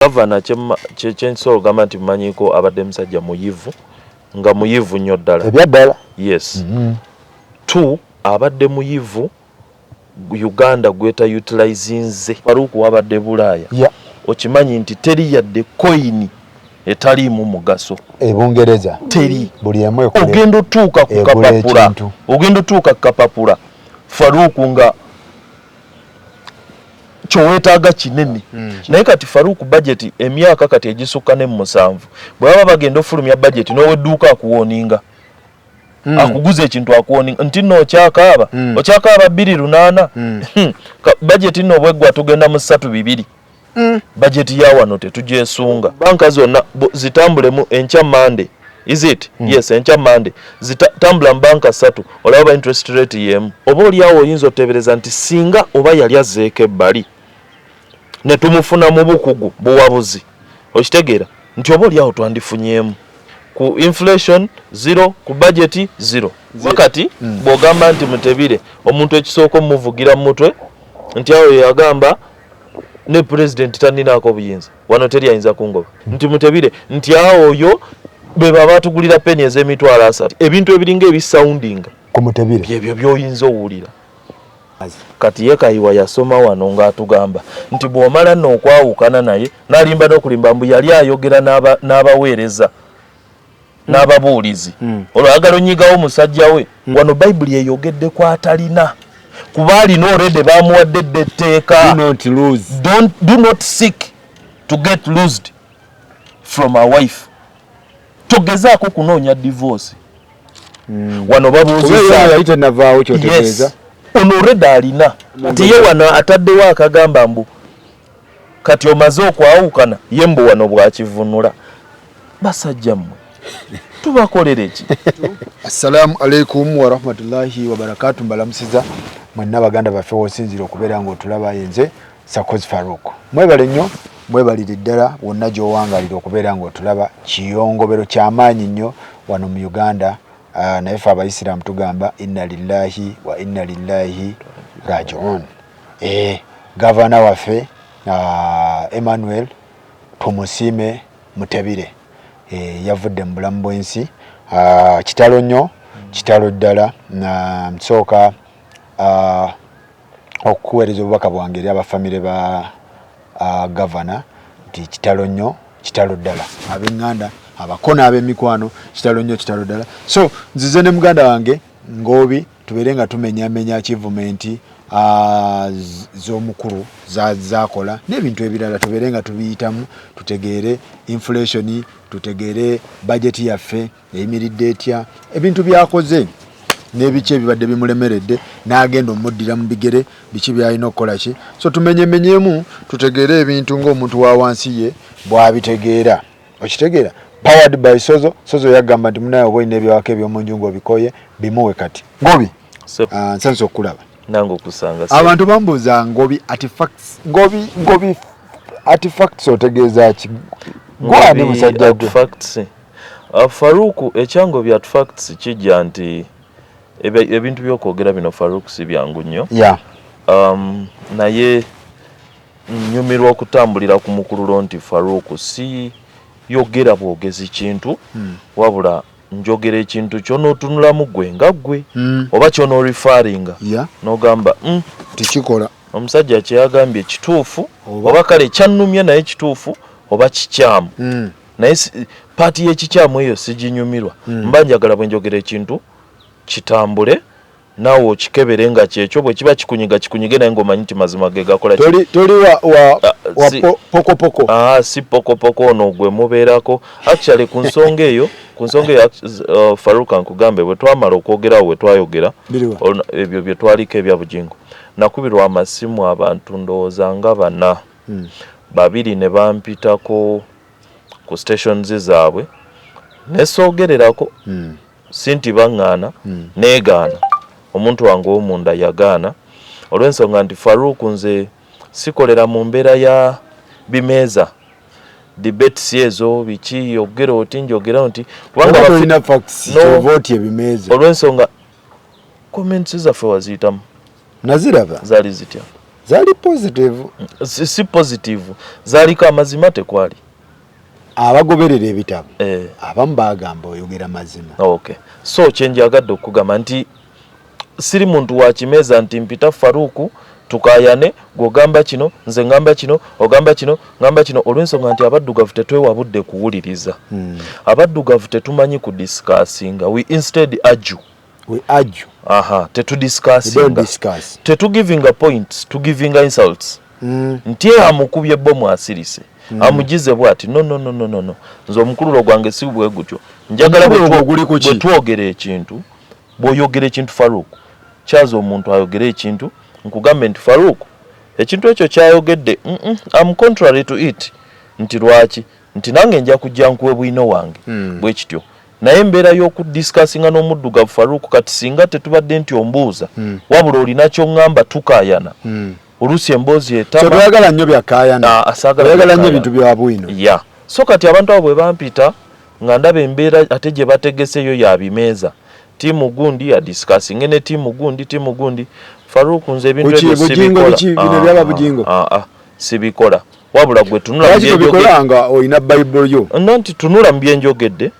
Gavana chenso gamba nti mumanyiko abadde musajja muyivu nga muyivu nnyo ddala ebyaddala yes two abadde muyivu Uganda gweta utilizinze Faruku wabadde Bulaaya okimanyi nti teri yadde koini etaliimu mugaso ebungereza teri buli emu ogenda otuuka ku kapapula ogenda otuuka ku kapapula Faruku nga chowetaaga kinene naye kati Faruku budget emyaka kati egisukka ne 7 bwaba bagenda ofulumya budget n'owedduuka akuwoninga akuguza ekintu akuwoninga nti no okyakaaba 208 budget no bwegwa tugenda mu 3 budget ya wano tetujesunga banka zonna zitambulemu enkya Monday is it yes enkya Monday zitambula banka 3 olaba interest rate yemu oba oli awo oyinza otebereza nti singa oba yali azeeke bali ne tumufuna mu bukugu buwabuzi okitegeera nti oba oli awo twandifunyemu ku inflation 0 ku budget 0 wakati bwogamba nti Mutebire omuntu ekisooka muvugira mu mutwe nti awo yagamba ne president taninaako buyinza wano teri ayinza kungoba nti Mutebire nti awo oyo beba batugulira peni ez'emitwalo 3 ebintu ebiringa ebisoundinga ku Mutebire byebyo byoyinza owulira kati ye kayiwa yasoma wano ng'atugamba nti bw'omala n'okwawukana naye n'alimba n'okulimba mbu yali ayogera n'abaweereza n'ababuulizi olwagala onyigawo musajja we wano Bayibuli eyogedde ku atalina kuba alina already bamuwadde etteeka do not seek to get loosed from a wife togezaako kunoonya divorce wano babuuziza ono already alina nti ye wano ataddewo akagamba mbu kati omaze okwawukana ye mbu wano bwakivunula basajja mmwe tubakolere ki assalamu alaikum wa rahmatullahi wa barakatuh mbalamusiza mwenna baganda baffe wosinzira okubeera ng'otulaba yenze Sakozi Faruku mwebale nnyo mwebalire ddala wonna gy'owangalira okubeera ng'otulaba kiyongobero ky'amaanyi nnyo wano mu Uganda naye ffe abayisiraamu tugamba inna lillahi wa inna lillahi rajiun gavana waffe Emmanuel tumusiime Mutebire yavudde mu bulamu bw'ensi kitalo nnyo kitalo ddala na nsooka okuweereza obubaka bwange eri abafamire ba gavana nti kitalo nnyo kitalo ddala ab'eŋŋanda abakona ab'emikwano kitalo nnyo kitalo ddala so nzize ne muganda wange Ngobi tubeere nga tumenyamenya achievement z'omukulu zakola n'ebintu ebirala tubeere nga tubiyitamu tutegeere inflation tutegeere budget yaffe eyimiridde etya ebintu byakoze n'ebice ebibadde bimulemeredde n'agenda omuddira mu bigere biki byalina okukola ki so tumenyemenyeemu tutegeere ebintu ng'omuntu wa wansi ye bw'abitegeera okitegeera powered by Sozo yagamba nti munaye oba olina ebyawaka eby'omunju ng'obikoye bimuwe kati Ngobi nsanze okulaba nange okusanga abantu bambuuza Ngobi artifacts otegeeza ki gwani musajja artifacts Faruku ekyango bya artifacts kijja nti ebintu byokwogera bino Faruku si byangu nnyo naye nyumirwa okutambulira ku mukululo nti Faruku si yogera bwogezi kintu wabula njogera ekintu kyonootunulamu gwe nga gwe oba kyonoorefaringa n'ogamba tikikola omusajja kyeyagambye kituufu oba kale kyannumye naye kituufu oba kikyamu naye paati y'ekikyamu eyo siginyumirwa mba njagala bwe njogera ekintu kitambule naawe okikebere nga kyekyo bwe kiba kikunyige naye ng'omanyi nti mazima ge gakola toli wa pokopoko si pokopoko ono gwe mubeerako actually ku nsonga eyo Faruku nkugambe bwe twamala okwogerawo we twayogera ebyo bye twaliko ebya bugingo nakubirwa amasimu abantu ndowooza nga 4 babiri ne bampitako ku stations zaabwe nesoogererako si nti baŋŋaana neegaana omuntu wange w'omunda yagaana olw'ensonga nti Faruku nze sikolera mu mbeera ya bimeeza debates ezo biki yogera oti njogera nti kubanga tulina facts vote ebimeeza olw'ensonga comments zaffe waziyitamu naziraba zaali zitya zali positive si positive zaliko amazima tekwali abagoberera ebitabo abamu bagamba oyogera mazima. Okay, so kyenjagadde okugamba nti siri muntu wakimeza nti mpita Faruku tukayane gogamba kino nze ngamba kino ogamba kino ngamba kino olw'ensonga nti abaddugavu tetwewabudde kuwuliriza. Abaddugavu tetumanyi ku discussinga, we instead argue. Tetu discussinga, tetu giving a points, to giving insults. Nti amukubye bomu asirise amugize bwati no nzo omukululo gwange si bwe gutyo njagala bwe twogera ekintu bw'oyogera ekintu Faruku kyaza omuntu ayogera ekintu nkugamba nti Faruku ekintu ekyo kyayogedde I'm contrary to it nti lwaki nti nange nja kujja nkuwe Bwino wange bwe kityo naye embeera y'okudiscussinga n'omuddugavu Faruku kati singa tetubadde nti ombuuza wabula olina ky'oŋŋamba tukayana olusi emboozi etama twagala nnyo byakayana twagala nnyo ebintu bya Bwino so kati abantu abo bwe bampita nga ndaba embeera ate gye bategeseyo yabimeeza tiimu gundi ya discussing ne tiimu gundi Faruku nze ebintu ebyo sibikola wabula gwe tunula bikola oyina Bible yo nti tunula mu byenjogedde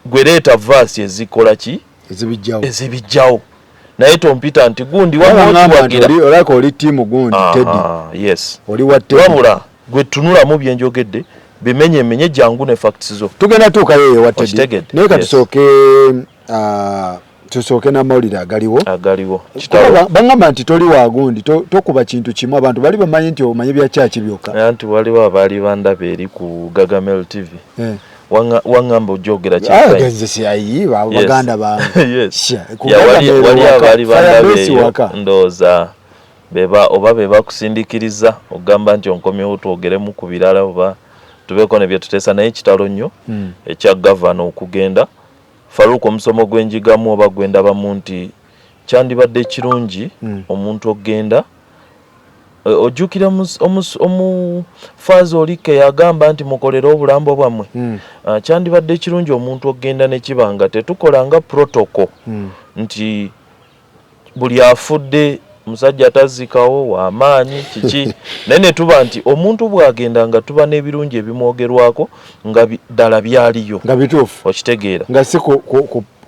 gwe leeta verse ezikola ki ezibijjawo naye tompita nti gundi olako oli tiimu gundi yes oli wa Teddy wabula gwe tunula mu byenjogedde bimenye jangu ne facts zo tugenda tuukayo wa Teddy naye tusooke n'amawulire agaliwo kitalo bangamba nti toli wa gundi tokuba kintu kimu abantu bali bamanyi nti omanyi bya kyaki byokka nti waliwo abaali bandaba eri ku GAVANA TV wangamba ojogera baganda bange wali abaali bandaba ndowooza oba bebakusindikiriza ogamba nti onkomyewo twogeremu ku birala oba tubeeko ne bye tuteesa naye kitalo nnyo ekya GAVANA okugenda Faruku omusomo gwenjigamu oba gwendabamu nti kyandibadde kirungi omuntu ogenda ojjukira omufaazi olike yagamba nti mukolere obulambo bwammwe kyandibadde kirungi omuntu ogenda ne kibanga tetukolanga protocol nti buli afudde musajja atazikawo w'amaanyi kiki naye ne tuba nti omuntu bw'agenda nga tuba n'ebirungi ebimwogerwako nga ddala byaliyo nga bituufu okitegeera nga si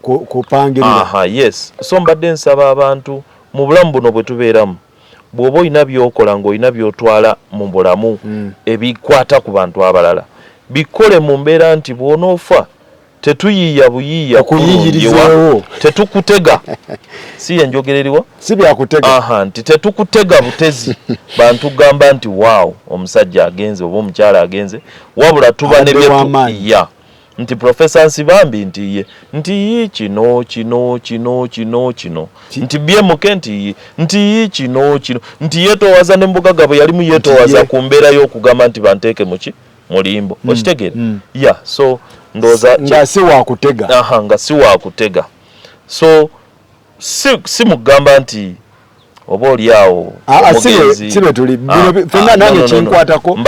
kupangirira yes so mbadde nsaba abantu mu bulamu buno bwe tubeeramu bw'oba olina by'okola ng'olina by'otwala mu bulamu ebikwata ku bantu abalala bikole mu mbeera nti bw'onoofa tetuyiiya buyiiya okuyiyirizeewo tetukutega si enjogereriwa si byakutega nti tetukutega butezi bantu gamba nti waawo omusajja agenze oba omukyala agenze wabula tuba ne byetuyiya nti Profesa Nsibambi nti kino nti byemuke nti kino nti yeetowaza n'embugaga bwe yalimu yeetowaza ku mbeera y'okugamba nti banteeke mulimbo okitegeera so ndoza nga si wakutega nga si wakutega so si mugamba nti oba oliawo sibe tuli fenna nange kinkwatako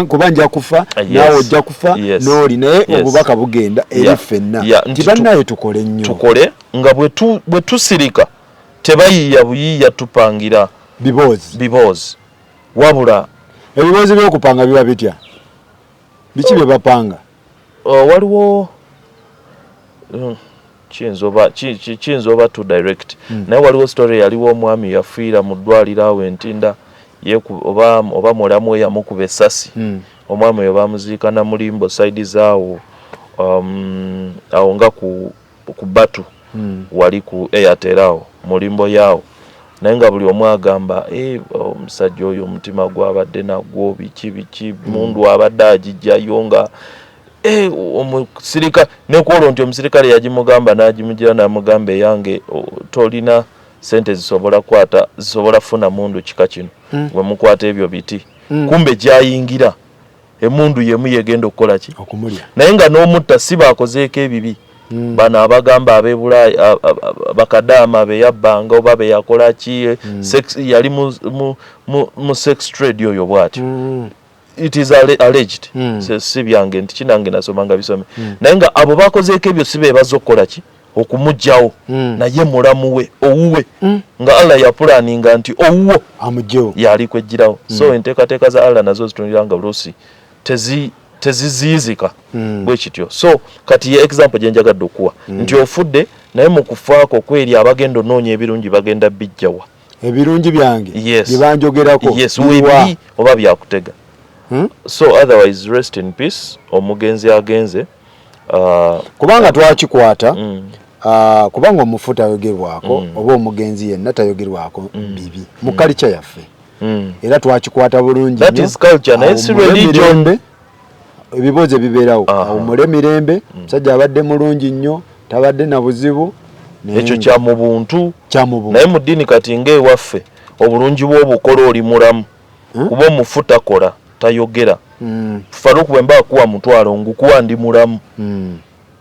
kuba nja kufa nawe ojja kufa n'oli naye obubaka bugenda eri fenna nti bannaye tukole nnyo tukole nga bwe tusirika tebayiiya buyiiya tupangira biboozi wabula ebiboozi by'okupanga biba bitya biki bye bapanga waliwo kiyinza oba to direct naye waliwo story yaliwo omwami yafiira mu ddwaliro awo entinda oba mulamu eyamukuba essasi omwami oyo bamuziika na mulimbo side zaawo awo nga ku batu wali ku Airtel awo mulimbo yaawo naye nga buli omu agamba omusajja oyo omutima gwabadde nagwo biki mundu abadde agijjayo nga omusirikale nekwolwo nti omusirikale yagimugamba n'agimugira n'amugamba eyange tolina sente zisobola funa mundu kika kino gwe mukwata ebyo biti kumbe gyayingira emundu yemu yegenda okukola ki naye nga n'omutta si baakozeeko ebibi bano abagamba ab'ebulayi bakadaama beyabbanga oba beyakola ki yali mu sex trade oyo bw'atyo it is alleged si byange nti kinange nasomanga bisome naye nga abo bakozeeko ebyo si beebaza okukola ki okumujjawo naye mulamu we owuwe nga Allah ya planinga nti owuwo amujjawo yali kwejjirawo so enteekateeka za Allah nazo zitunira nga luusi teziziyizika bwe kityo so kati ye example gye njagadde okuwa nti ofudde naye mu kufaako kweri abagenda onoonya ebirungi bagenda bijjawa ebirungi byange bye banjogerako weebiri oba byakutega so otherwise rest in peace omugenzi agenze kubanga twakikwata kubanga omufu tayogerwako oba omugenzi yenna tayogerwako bibi mu culture yaffe era twakikwata bulungi that is culture naye si religion ebiboze bibeerawo awumule mirembe musajja abadde mulungi nnyo tabadde na buzibu ekyo kya mu buntu naye mu ddiini kati ng'ewaffe obulungi bw'obukola oli mulamu kuba omufu takola tayogera Faruku bwe mba kuwa mutwalo ngukuwa ndi mulamu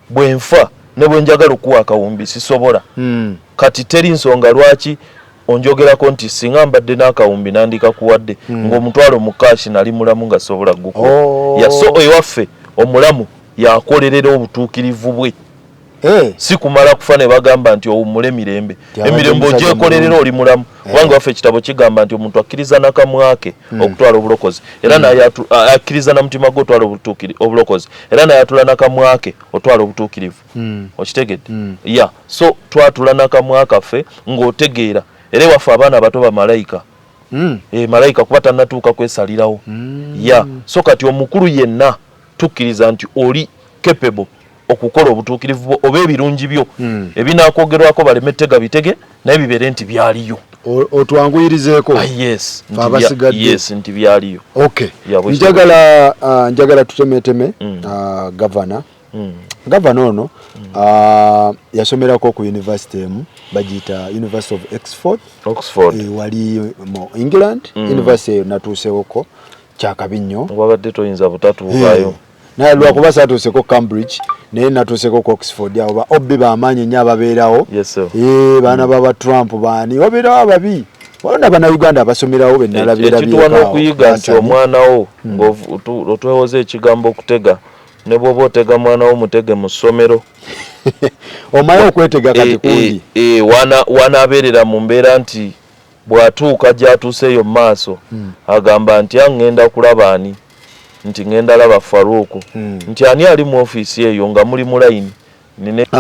bwe nfa ne bwe njagala okuwa akawumbi sisobola kati teri nsonga lwaki onjogerako nti singa mbadde n'akawumbi nandika kuwadde ng'omutwalo mu kaashi nali mulamu nga sobola gukuwa yaso ewaffe omulamu yakolerera obutuukirivu bwe si kumala kufa ne bagamba nti owummule mirembe emirembe ogyekolerera oli mulamu kubanga waffe ekitabo kigamba nti omuntu akkiriza nakamwake okutwala obulokozi era naye akkiriza na mutima gwe otwala obulokozi era naye atula nakamwake otwala obutuukirivu okitegedde ya so twatula nakamwaka ffe ng'otegeera era ewaffe abaana bato bamalayika malayika kuba tannatuuka kwesalirawo ya so kati omukulu yenna tukkiriza nti oli capable okukola obutuukirivu oba ebirungi byo ebinaakogerwako baleme tega bitege naye bibeere nti byaliyo otwanguyirizeeko yes nti byaliyo njagala tutemeteme gavana ono yasomerako ku university emu bagiyita University of Oxford wali mu England university natuusewoko kyakabi nnyo wabadde toyinza butatuukayo naye lwakuba saatuuseko Cambridge naye natuuseko ku Oxford awo obbi bamaanyi nnyo ababeerawo baana baba Trump baani wabeerawo ababi wabona bannayuganda abasomerawo ekituwana okuyiga nti omwana wo ng'otwewoza ekigambo okutega ne bw'oba otega mwana wo mutege mu ssomero omaye okwetega kati kundi wanaabeerera mu mbeera nti bw'atuuka gy'atuuseeyo mu maaso agamba nti ngenda kulaba ani nti ngenda laba Faruku nti ani ali mu ofiisi eyo nga muli mu layini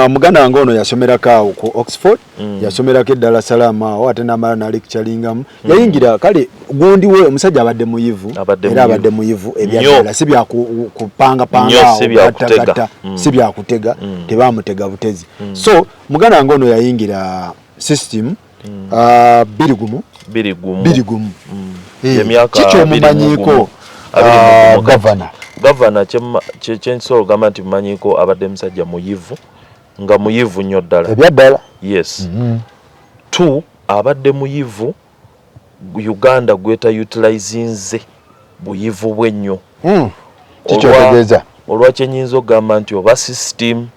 muganda wange ono yasomerako awo ku Oxford yasomerako eddala Salaama awo ate n'amala n'alecturingamu yayingira kale gundi we omusajja abadde muyivu era abadde muyivu ebyaddala si byakupangapanga si byakutega tebamutega butezi so muganda wange ono yayingira system biri gumu kikyomumanyiiko gavana kyensobola ogamba nti mumanyiko abadde musajja muyivu nga muyivu nnyo ddala ebyaddala yes abadde muyivu Uganda gweta utilizinze buyivu bwe nnyo kikyotegeeza olwaki nyinza okugamba nti oba system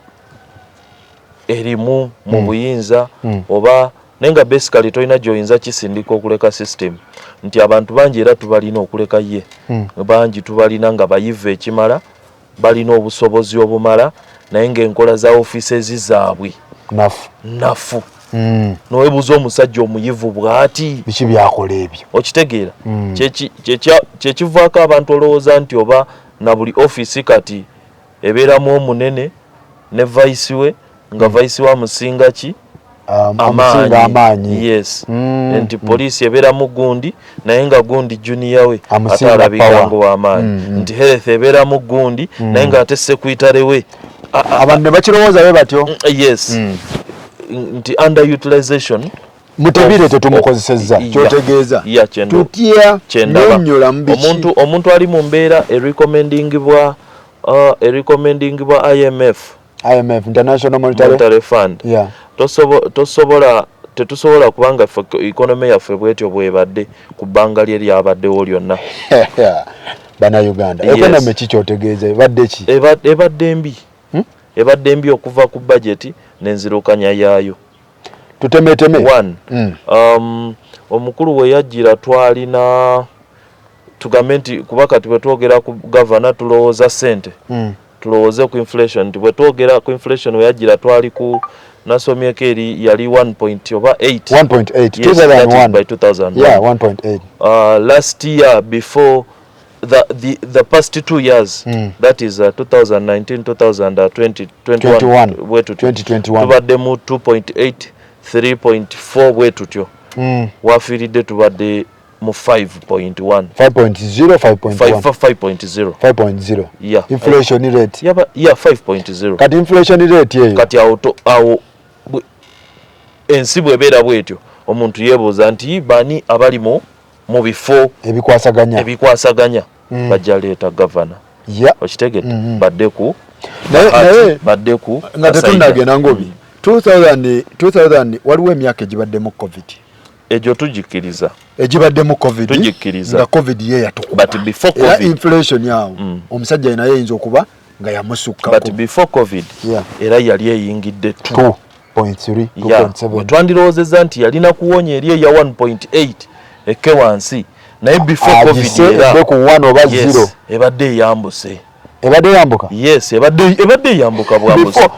erimu mu buyinza oba naye nga basically tolina gy'oyinza kisindika okuleka system nti abantu bangi era tubalina okuleka ye bangi tubalina nga bayivu ekimala balina obusobozi obumala naye ng'enkola za ofiisi zaabwe nafu nowebuza omusajja omuyivu bw'ati biki byakola ebyo okitegeera kyekivaako abantu olowooza nti oba na buli ofiisi kati ebeeramu omunene ne vaisi we nga vaisi we amusinga ki amaanyi yes nti poliisi ebeeramu gundi naye nga gundi junior we ate alabika ng'ow'amaanyi nti health ebeeramu gundi naye nga ate sekuitale we abantu ne bakirowooza be batyo yes nti underutilization Mutebire tetumukozesezza kyotegeeza tutya nyonnyola mubiki omuntu ali mu mbeera recommendingibwa IMF International Monetary Fund tetusobola kubanga economy yaffe bwetyo bwebadde ku bbanga lye lyabaddewo lyonna bannayuganda economy kikyotegeeza ebadde ki ebadde mbi okuva ku budget n'enzirukanya yaayo tutemeteme omukulu we yajjira twalina tugambe nti kuba kati bwe twogera ku gavana tulowooza ssente tulowooze ku inflation nti bwe twogera ku inflation we yajjira twali ku nasomyeko eri yali 1.8 1.8 yes, 2001 by 2001 yeah 1.8 last year before the past 2 years that is 2019 2020 2021 tubadde mu 2.8 3.4 bwe tutyo wafiiridde tubadde mu 5.1 5.0 yeah inflation rate yeah 5.0 kati inflation rate yeyo kati awo ensi bw'ebeera bwetyo omuntu yeebuuza nti bani abali mu bifo ebikwasaganya bajja leeta gavana okitegedde badde ku nga tetunnagenda Ngobi 2000 waliwo emyaka egibaddemu covid egyo tugikkiriza egibaddemu covid tugikkiriza nga covid ye yatukuba but before era covid inflation yawo omusajja naye yinza okuba nga yamusukka but before covid era yali eyingidde 2.3 twandiroozezza nti yalina kuwonya eri eya 1.8 ekke wansi naye before covid era ku 1 oba 0 ebadde eyambuse ebadde yambuka yes ebadde eyambuka bwambuse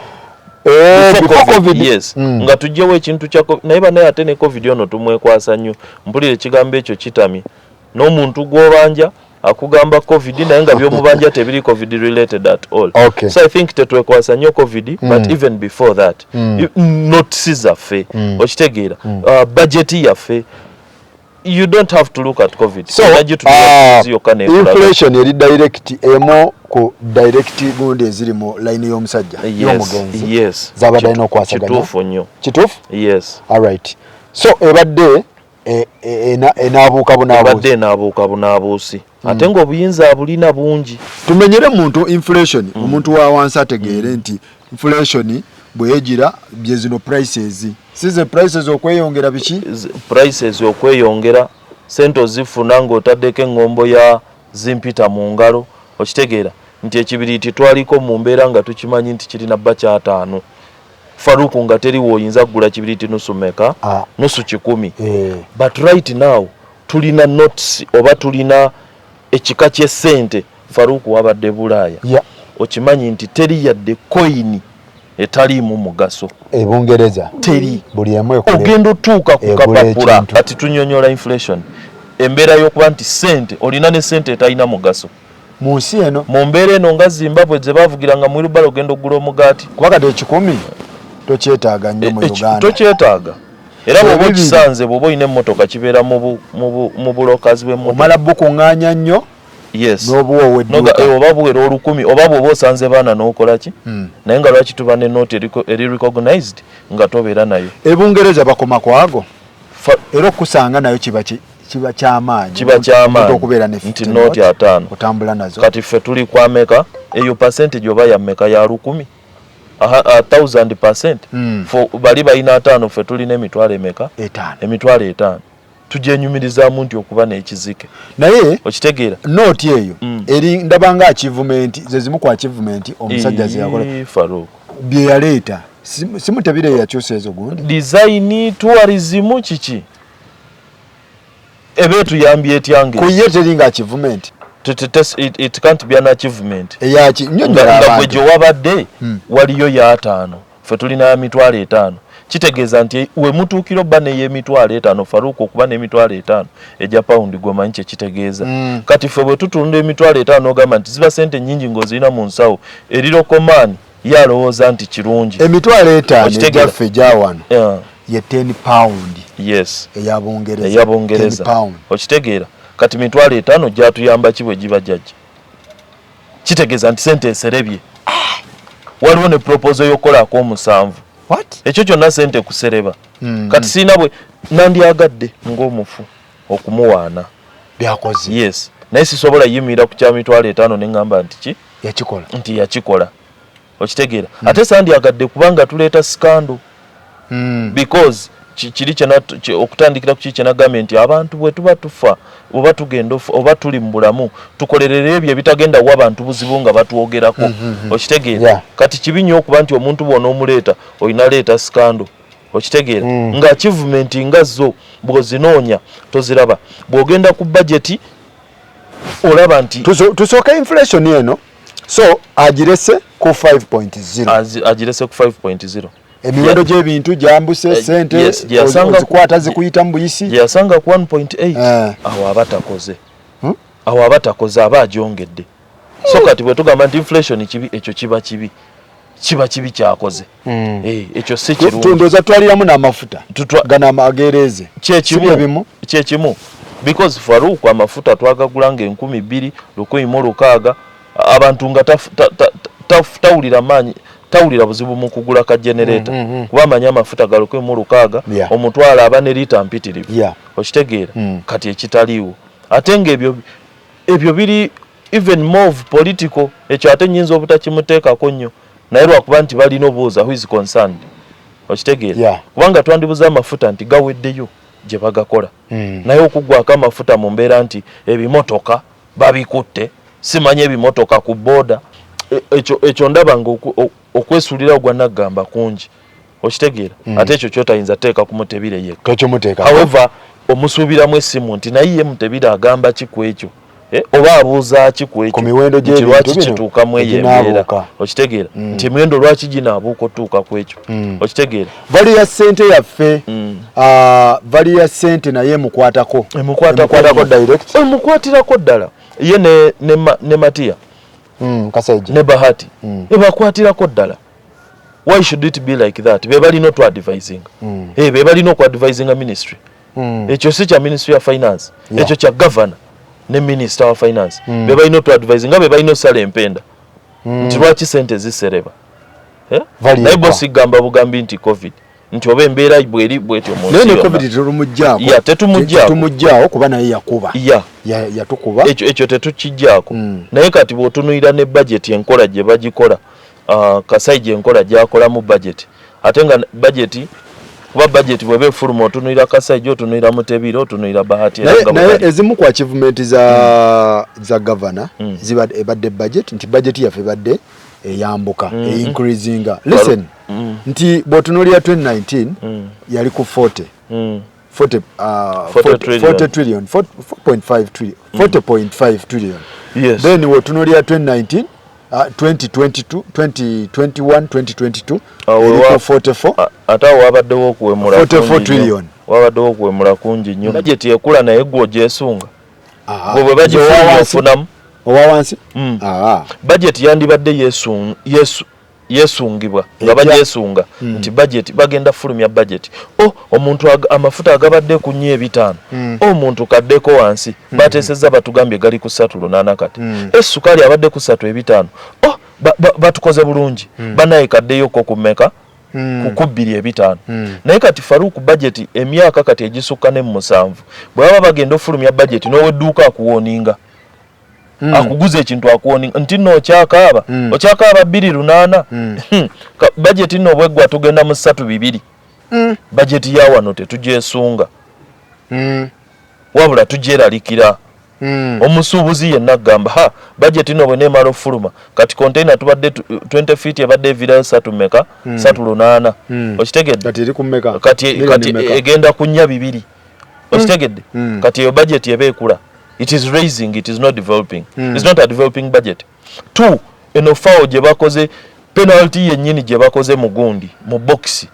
before COVID yes nga tujjewo ekintu kya naye banaye ate ne covid ono tumwekwasa nnyo mpulira ekigambo ekyo kitami n'omuntu gw'obanja akugamba covid naye nga by'omubanja tebiri covid related at all so I think tetwekwasa nnyo covid but even before that notices yaffe okitegeera budget yaffe you don't have to look at covid so inflation eri direct emo ku direct gundi eziri mu line y'omusajja y'omugenzi yes zabadde ino kwasaganya kituufu nnyo kituufu yes all right so ebadde enaabuuka bunaabuusi ate ng'obuyinza abulina bungi tumenyere muntu inflation omuntu wa wansi ategeere nti inflation bweyegira bye zino prices size prices okweyongera biki prices okweyongera sente ozifuna ng'otaddeko eŋŋombo ya zimpita mu ngalo okitegeera nti ekibiriiti twaliko mu mbeera nga tukimanyi nti kirina bba kyataano faruku nga teri woyinza kugula kibiriiti nusu meka nusu 10 but right now tulina notes oba tulina ekika ky'essente faruku wabadde Bulaaya okimanyi nti teri yadde koyini etaliimu mugaso ebungereza teri buli emu ogenda otuuka ku kapapula kati tunyonyola inflation embeera y'okuba nti sente olina ne sente etalina mugaso mu nsi eno mu mbeera eno nga Zimbabwe gye baavugiranga mu Irubala ogenda oggula omugaati kuba kati 10 tokyetaaga nnyo mu Uganda tokyetaaga era bw'oba okisanze bw'oba olina emmotoka kibeera mu bulokazi bw'emmotoka omala bukuŋŋaanya nnyo yes n'obuwa owedduuka oba buwera 1000 oba bw'oba osanze baana n'okola ki naye nga lwaki tuba ne note eri recognized nga tobeera nayo ebungereza bakoma kwago era okusanga nayo kiba kyamaanyi okubeera ne nti note 5 otambula nazo kati ffe tuli kwa meka eyo percentage oba ya meka ya 1000 1000% for bali balina 5 ffe tulina emitwalo emeka 5 tugyenyumirizaamu nti okuba n'ekizike naye okitegeera nooti eyo eri ndabanga achievement ze zimu ku achievement omusajja ze yakola bye yaleeta Mutebire yakyusa ezo gundi design tourism kiki ebe tuyambye etyange ku ye teringa achievement it can't be an achievement eyaki nyonyola abantu gwe wabadde waliyo ya 5 ffe tulina ya mitwalo 5 kitegeeza nti we mutuukira obba neye emitwalo 5 faruku okuba n'emitwalo 5 ejja paundi gwomanyi kye kitegeeza kati ffe bwe tutunda emitwalo 5 ogamba nti ziba sente nnyingi ng'ozirina mu nsawo eriro komaani yalowooza nti kirungi emitwalo 5 ejjaffe gyawano ye 10 pound yes eyabungereza okitegeera kati mitwalo 5 gyatuyamba ki bwe giba jjajja kitegeeza nti sente eserebye waliwo ne proposal y'okukolako 7 ekyo kyonna sente kusereba kati siina bwe nandyagadde ng'omufu okumuwaana byakoze yes naye sisobola yimirira ku kya mitwalo 5 ne ngamba nti ki yakikola okitegeera ate sandyagadde kubanga tuleeta skando because kiri okutandikira ku kiri kyenagambye nti abantu bwe tuba tufa oba tugenda oba tuli mu bulamu tukolerera ebyo ebitagenda wa abantu buzibu nga batwogerako okitegeera kati kibi nnyo okuba nti omuntu bwona omuleeta olina leeta skando okitegeera nga achievement nga zo bw'ozinoonya toziraba bw'ogenda ku budget olaba nti tusooka inflation eno so agirese ku 5.0 agirese ku 5.0 emiwendo gy'ebintu gyambuse sente ozikwata zikuyita mu buyisi gyeyasanga ku 1.8 awo aba atakoze aba agyongedde so kati bwe tugamba nti inflation kibi ekyo kiba kibi kyakoze ekyo si kirungi tundoza twaliramu n'amafuta gana amagereze kyekimu because Faruku amafuta twagagulanga 2,216 abantu nga tawulira maanyi tawulira buzibu mu kugula ka generator kuba amanyi amafuta ga 1,216 omutwala aba ne lita mpitirivu okitegeera kati ekitaliwo ate nga ebyo biri even more of political ekyo ate nyinza obutakimuteekako nnyo naye lwakuba nti balina obuuza who is concerned okitegeera kubanga twandibuza amafuta nti gaweddeyo gye bagakola naye okuggwako amafuta mu mbeera nti ebimotoka babikutte simanye ebimotoka ku booda ekyo ndaba nga okwesuulirawo gwa naggamba kungi okitegeera ate ekyo kyotayinza teeka ku Mutebire yekka however omusuubiramu essimu nti naye ye Mutebire agamba ki ku ekyo oba abuuza ki ku ekyo nti lwaki kituukamu eyo embeera okitegeera nti emiwendo lwaki ginaabuuka otuuka ku ekyo okitegeera vali ya ssente yaffe vali ya ssente naye emukwatako direct emukwatirako ddala ye ne Matiya Kasaija ne Bahati ebakwatirako ddala why should it be like that be balina to advising be balina ku advising ministry ekyo si kya ministry ya finance ekyo kya governor ne minister wa finance be balina to advising be balina sala empenda nti lwaki sente zisereba naye bosi gamba bugambi nti covid nti oba embeera bweri bwetyo mu nsi covid tetumujjaako kuba naye yakuba yatukuba ekyo tetukijjaako naye kati bw'otunuulira ne budget enkola gye bagikola Kasaija enkola gyakola mu budget ate nga budget kuba budget bwebe fuluma otunuulira Kasaija otunuulira Mutebire otunuulira Bahati naye ezimu ku achievement za governor ebadde budget nti budget yaffe ebadde eyambuka increasinga listen nti bw'otunuulira 2019 yali ku 40 trillion 40.5 trillion then bw'otunuulira 2019 2022 2022 44 ata wabaddewo okuwemula 44 trillion wabaddewo okuwemula kungi nnyo budget ekula naye gwo gyesunga bwe bagifuna ofunamu owa wansi budget yandibadde yesungibwa nga bagyesunga nti budget bagenda fulumya budget omuntu amafuta agabadde ku 5 omuntu kaddeko wansi bateesezza batugambye gali ku 3.8 kati esukali abadde ku 3.5 batukoze bulungi banaye kaddeyo ko kumeka ku 2.5 naye kati Faruku budget emyaka kati egisukka ne 7 bwaba bagenda ofulumya budget n'owedduuka akuwoninga akuguza ekintu akuwoninga nti nno okyakaaba 2.8 budget nno obweggwa tugenda mu 3.2 budget ya wano tetugyesunga wabula tugyeralikira omusuubuzi yenna agamba budget nno bwe neemala ofuluma kati container tubadde 20 feet ebadde evirayo 3.8 okitegedde kati egenda ku 2 okitegedde kati eyo budget eba ekula. It is raising, it is not developing. It's not a developing budget. 2, eno fao gye bakoze penalty yennyini gye bakoze mu gundi mu box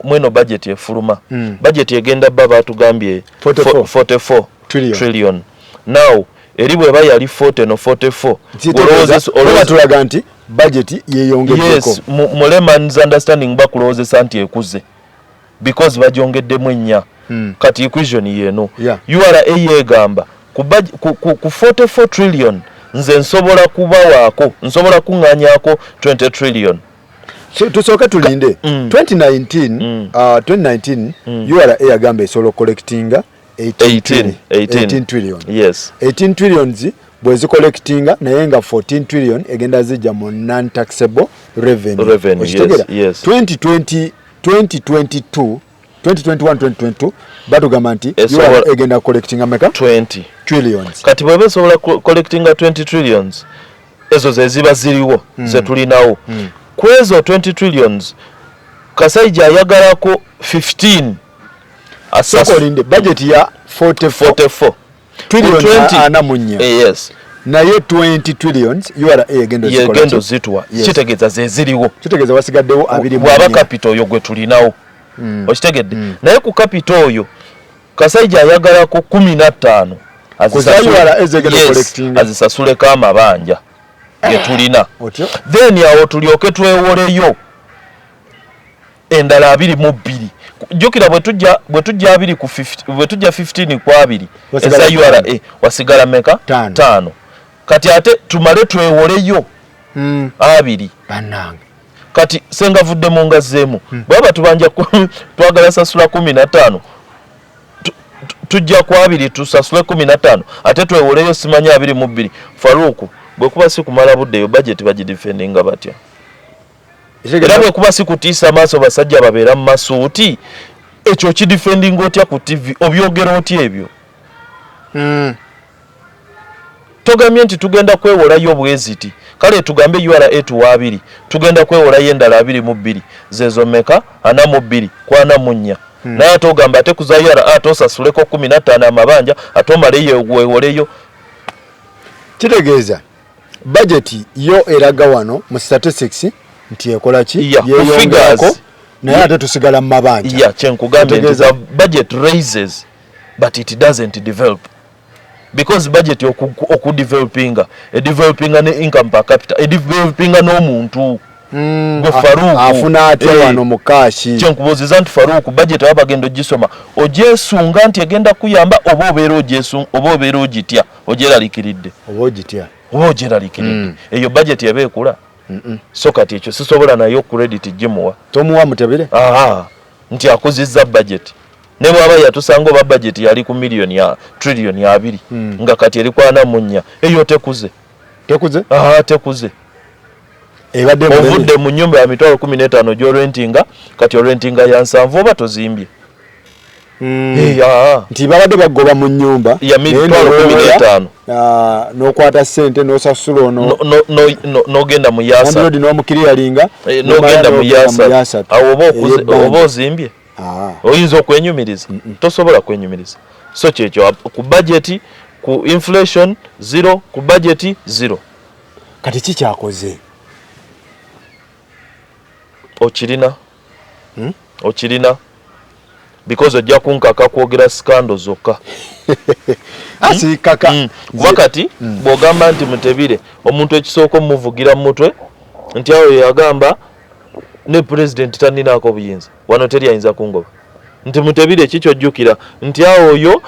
mweno budget efuluma budget egenda baba atugambye 44 trillion. Now eri bwe ba yali 40 no 44 olowooza tulaga nti budget yeyongeddeko. Yes, mu layman's understanding bakulowooza nti ekuze because bagyongeddemu ennya kati equation yeno URA yegamba ku 44 trillion nze nsobola kubawaako nsobola kuŋŋaanyaako 20 trillion. Tusooke tulinde 2019 URA yagamba esobola collectinga 18 trillion. Yes. 18 trillions bwezi collectinga naye nga 14 trillion egenda zijja mu non taxable revenue. Yes. 2021-2022 batugamba nti egenda collectinga meka 20 trillions. Kati bwebe esobola collectinga 20 trillions ezo ze ziba ziriwo ze tulinawo kwezo 20 trillions Kasaija ayagalako 15 asakolinde budget ya 44 trillion ana munya. Yes. naye 20 trillions URA egendo zitwa kitegeza ze ziriwo kitegeza wasigaddewo abiri mu bwaba capital yo gwe tulinawo okitegedde naye ku capital oyo Kasaija ayagala ko 15 azisasuleko amabanja ge tulina then yawo tulyoke twewoleyo endala 22 jukira bwe tujja 2 ku 50 bwe tujja 15 kwa 2 eza URA wasigala meka 5 kati ate tumale twewoleyo abiri banange kati senga vudde mu ngazeemu bwaba tubanja twagala sasula 15 tujja kwa 2 tusasule 15 ate twewoleyo simanya 22 Faruku bwe kuba si kumala budde yo budget bagidefendinga batya era bwe kuba si kutiisa maaso basajja babeera mu masuuti ekyo kidefendinga otya ku TV obyogera otya ebyo togambye nti tugenda kwewolayo bweziti kale tugambe URA tuwa 2 tugenda kwewolayo endala 22 zezo meka 42 kwana munya naye atogamba ate kuza URA atosasuleko 15 amabanja atomaleyo wewoleyo kitegeeza budget yo eraga wano mu statistics nti ekola ki yeyongako naye ate tusigala mu mabanja kyenkugambye nti budget raises but it doesn't develop because budget okudevelopinga developinga ne income per capita developinga n'omuntu gwe Faruku afuna atya wano mu kashi kyenkubuuziza nti Faruku budget abagendo gisoma ogyesunga nti egenda kuyamba oba obeera ogitya ogyeralikiridde oba ogyeralikiridde eyo budget eba ekula so kati ekyo sisobola nayo credit gimuwa tomuwa Mutebire nti akuzizza budget ne bwaba yatusanga oba budget yali ku trillion 2 nga kati eri kwana munya eyo tekuze tekuze ebadde ovudde mu nyumba ya mitwalo 15 gy'orentinga kati orentinga ya 7 oba tozimbye nti babadde bagoba mu nyumba ya mitwalo 15 n'okwata ssente n'osasula ono n'ogenda mu yasa n'omukiriyalinga n'ogenda mu yasa awo oba ozimbye oyinza okwenyumiriza tosobola kwenyumiriza so kyekyo ku budget ku inflation 0 ku budget 0 kati kikyakoze okirina because ojja kunkaka kwogera scandal zokka asikaka wakati bw'ogamba nti Mutebire omuntu ekisooka omuvugira mu mutwe nti awo yagamba ne president taninaako buyinza wano teri ayinza kungoba nti Mutebire kikyojjukira nti awo oyo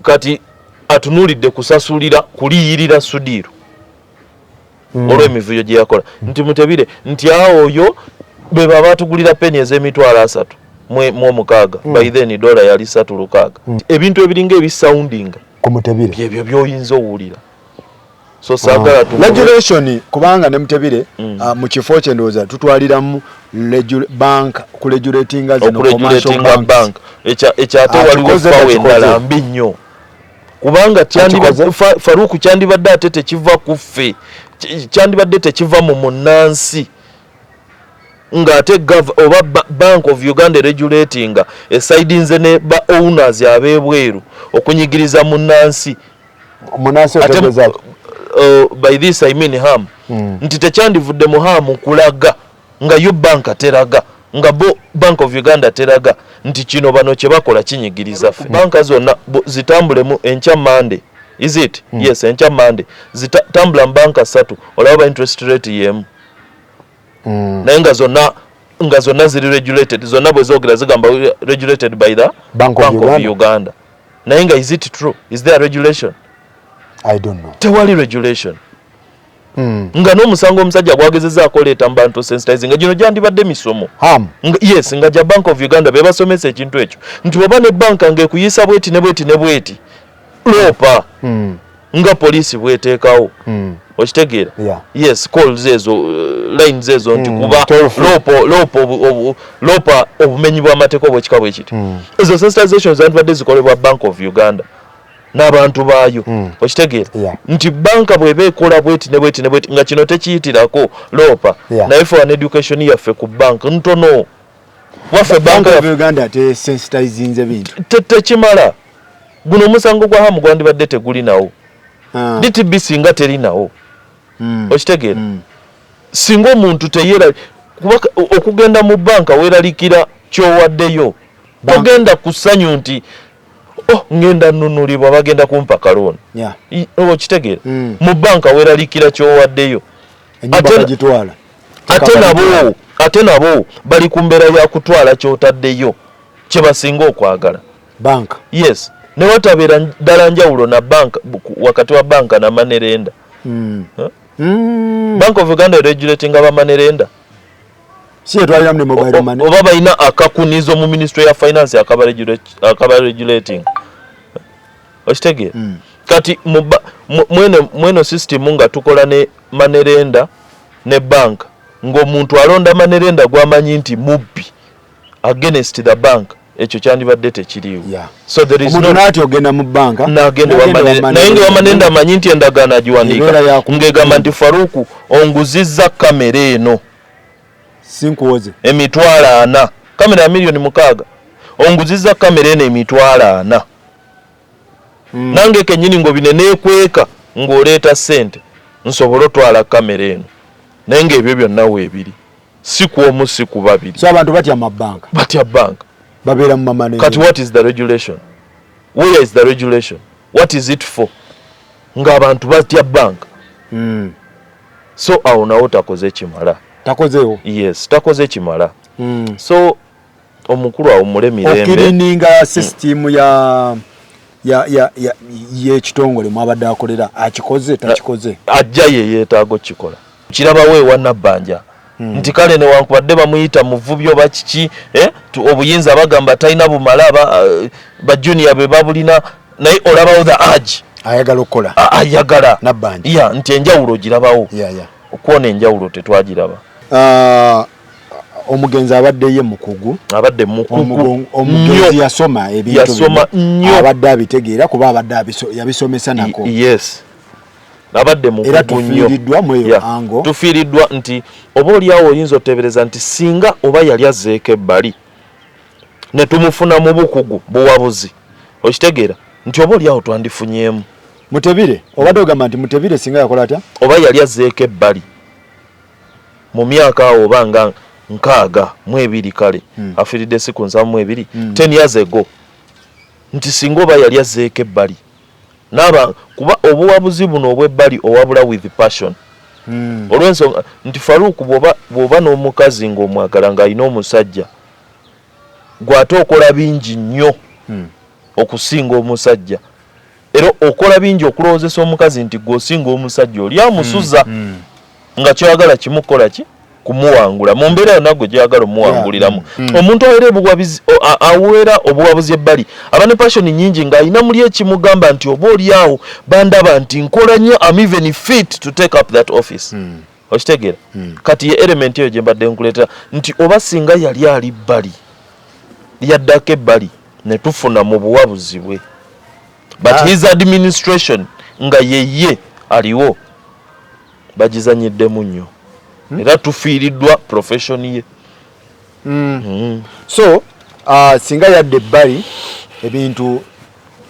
kati atunulidde kusasulira kuliyirira Sudiru olw'emivuyo gye yakola nti Mutebire nti awo oyo be baba batugulira peni ez'emitwalo 3 mu 6 by then dola yali 3 ebintu ebiringa ebisoundinga ku Mutebire byebyo byoyinza owulira so sagala regulation kubanga ne Mutebire mu kifo kye ndowooza tutwaliramu bank ku regulatinga zino commercial bank ekyate waliwo fawe endala mbi nnyo kubanga Faruku kyandibadde ate tekiva ku ffe kyandibadde tekiva mu munnansi ng'ate oba Bank of Uganda regulating esidinze ne ba owners abebweru okunyigiriza munnansi by this I mean ham nti tekyandivudde mu hamu kulaga nga yo bank teraga nga Bank of Uganda teraga nti kino bano kye bakola kinyigiriza ffe banka zonna zitambulemu enkya Monday is it yes enkya Monday zitambula banka 3 olaba interest rate yemu naye nga zonna ziri regulated zonna bwe zoogera zigamba regulated by the Bank of Uganda naye nga is it true is there regulation I don't know tewali regulation nga n'omusango omusajja gwagezezza akoleeta mbantu sensitizing nga gino gyandibadde misomo yes nga gya Bank of Uganda be basomesa ekintu ekyo nti oba ne banka ng'ekuyisa bweti ne bweti ne bweti loopa nga poliisi bweteekawo okitegeera yes calls ezo lines ezo nti kuba loopa obumenyi bw'amateeka obwekika bwe kiti ezo sensitizations zandibadde zikolebwa Bank of Uganda n'abantu baayo okitegeera nti banka bw'eba ekola bweti ne bweti ne bweti nga kino tekiyitirako loopa naye for an education yaffe ku banka ntono waffe Bank of Uganda tesensitizinze bintu tekimala guno omusango gwa hamu gwandibadde teguli nawo DTB singa terinawo okitegeera singa omuntu teyera okugenda mu banka weeralikira kyowaddeyo togenda kusanyu nti ngenda nunulibwa bagenda kumpa kalooni okitegeera mu banka weeralikira kyowaddeyo ate nabo bali ku mbeera ya kutwala kyotaddeyo kye basinga okwagala banka yes ne watabeera ddala njawulo na banka wakati wa banka na manerenda Bank of Uganda regulating aba manerenda oba balina akakunizo mu ministry ya finance akaba regulating okitegeera kati mweno system nga tukola ne manerenda ne bank ng'omuntu alonda manerenda gwamanyi nti mubbi against the bank ekyo kyandibadde tekiriwo so there is no nati ogenda mu banka naye nga wamanenda amanyi nti endagaano agiwandiika ng'egamba nti Faruku onguzizza kamera eno sinkuwoze emitwalo 4 kamera ya $6,000,000 onguzizza kamera eno emitwalo 4 nange kenyini ngobine neekweka ng'oleeta ssente nsobole otwala kamera eno naye ng'ebyo byonna weebiri si ku omu si ku babiri so abantu batya mabanka babeera mu mamane kati what is the regulation where is the regulation what is it for ng'abantu batya banka so awo nawo takoze kimala takozeewo yes takoze kimala so omukulu awo mule mirembe okirininga system y'ekitongole mwabadde akolera akikoze takikoze ajja ye yeetaago kikola kirabawo ewa Nabbanja nti kale newankubadde bamuyita muvubi oba kiki obuyinza bagamba talina bumala bajunior be babulina naye olabawo the urge ayagala okukola ayagala Nabbanja nti enjawulo girabawo okuwona enjawulo tetwagiraba omugenzi abadde ye mukugu omugenzi yasoma ebintu abadde abitegeera kuba abadde yabisomesa nako yes abadde mukugu nnyo tufiiriddwa nti oba oliawo oyinza oteebereza nti singa oba yali azzeeko ebbali ne tumufuna mu bukugu buwabuzi okitegeera nti oba oliawo twandifunyemu Mutebire obadde ogamba nti Mutebire singa yakola atya oba yali azzeeko ebbali mu myaka awo oba nga 62 kale afiiridde si ku 72 10 years ago nti singa oba yali azzeeko ebbali naba kuba obuwabuzi buno obw'ebbali owabula with passion olw'ensonga nti Faruku bw'oba n'omukazi ng'omwagala ng'alina omusajja gw'ate okola bingi nnyo okusinga omusajja era okola bingi okulowoozesa omukazi nti gw'osinga omusajja oli amusuza nga kyoyagala kimukola ki kumuwangula mu mbeera yonna gwe gyagala omuwanguliramu omuntu aweera obuwabuzi ebbali aba ne passion nyingi ng'alina muli ekimugamba nti oba oliawo bandaba nti nkola nnyo am even fit to take up that office okitegeera kati ye element eyo gye mbadde nkuleetera nti oba singa yali ali bbali yaddako ebbali ne tufuna mu buwabuzi bwe but his administration nga yeye aliwo bagizanyiddemu nnyo era tufiiriddwa profession ye so singa yadde ebbali ebintu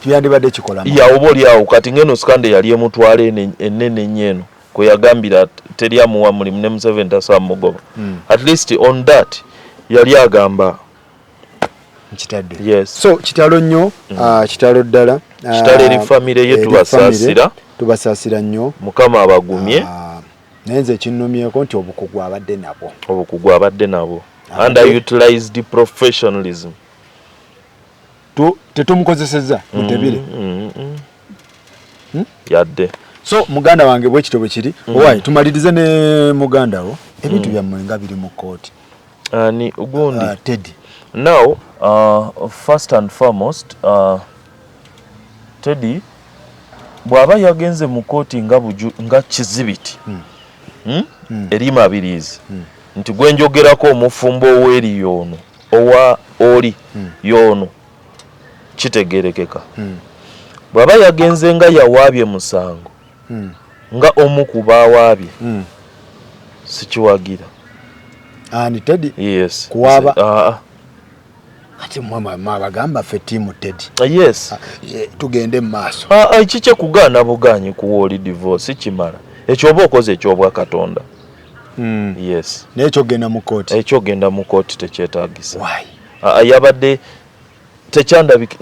byandibadde kikola oba oliawo kati ngeno skande yali emutwala ennene nnyo eno kwe yagambira teri amuwa mulimu ne Museveni tasobola mugoba at least on that yali agamba kitadde yes so kitalo nnyo kitalo ddala kitalo eri famire ye tubasaasira nnyo mukama abagumye naye nze kinnomyeko nti obukugu abadde nabo underutilized professionalism tetumukozesezza Mutebire yadde so muganda wange bwekito bwe kiri owaye tumalirize ne muganda wo ebintu byammwe nga biri mu kooti ani ugundi Teddy now first and foremost Teddy bw'aba yagenze mu kooti nga kizibiti erima abiriizi nti gwe njogerako omufumbo ow'eri y'ono owa oli y'ono kitegerekeka bw'aba yagenze nga yawaabye musango nga omu ku baawaabye sikiwagira ani Teddy yes kuwaaba ati mama bagamba fe team Teddy. Yes. Tugende maaso. Ekiche kugaana buganyi kuwoli divorce kimala. Ekyo oba okoze ekyobwa Katonda. Yes. N'ekyo genda mu kooti. Ekyo genda mu kooti tekyetaagisa. Why? Yabadde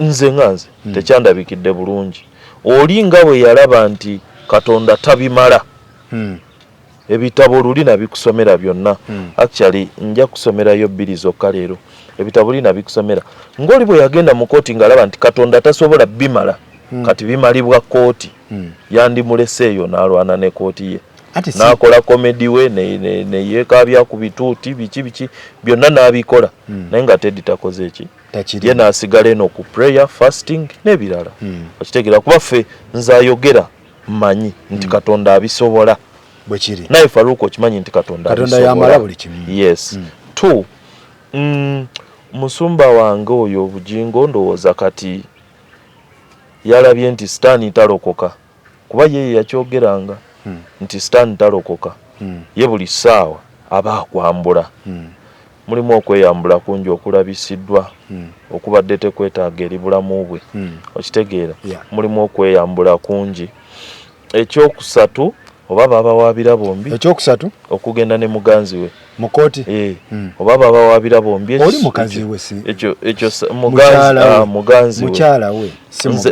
nze nganze tekyandabikidde bulungi. Oli nga bwe yalaba nti Katonda tabimala. Ebitabo luli nabikusomera byonna. Actually nja kusomerayo 2 zokka leero. Ebitabo luli nabikusomera. Ng'oli bwe yagenda mu kooti ng'alaba nti Katonda tasobola bimala. Kati bimalibwa kooti. Yandimuleseeyo n'alwana ne kooti ye. N'akola komedi we ne yeekaabya ku bituuti biki byonna n'abikola. Naye nga Teddy takoze eki. Ye n'asigala eno ku prayer, fasting n'ebirala. Okitegeera kuba ffe nze ayogera mmanyi nti Katonda abisobola. Bwe kiri. Naye Faruku okimanyi nti Katonda abisobola. Yamala buli kimu. Yes. 2. Musumba wange oyo obujingo ndowooza kati yalabye nti Sitaani talokoka. Kuba ye yakyogeranga nti Sitaani talokoka. Ye buli ssaawa aba akwambula. Mulimu okweyambula kungi okulabisiddwa okubadde tekwetaaga eri bulamu bwe. Okitegeera. Mulimu okweyambula kungi. Ekyokusatu oba babawaabira bombi. Ekyokusatu okugenda ne muganzi we mu kooti. Oba babawaabira bombi. Oli mukazi we si. Ekyo muganzi we. Mukyala we.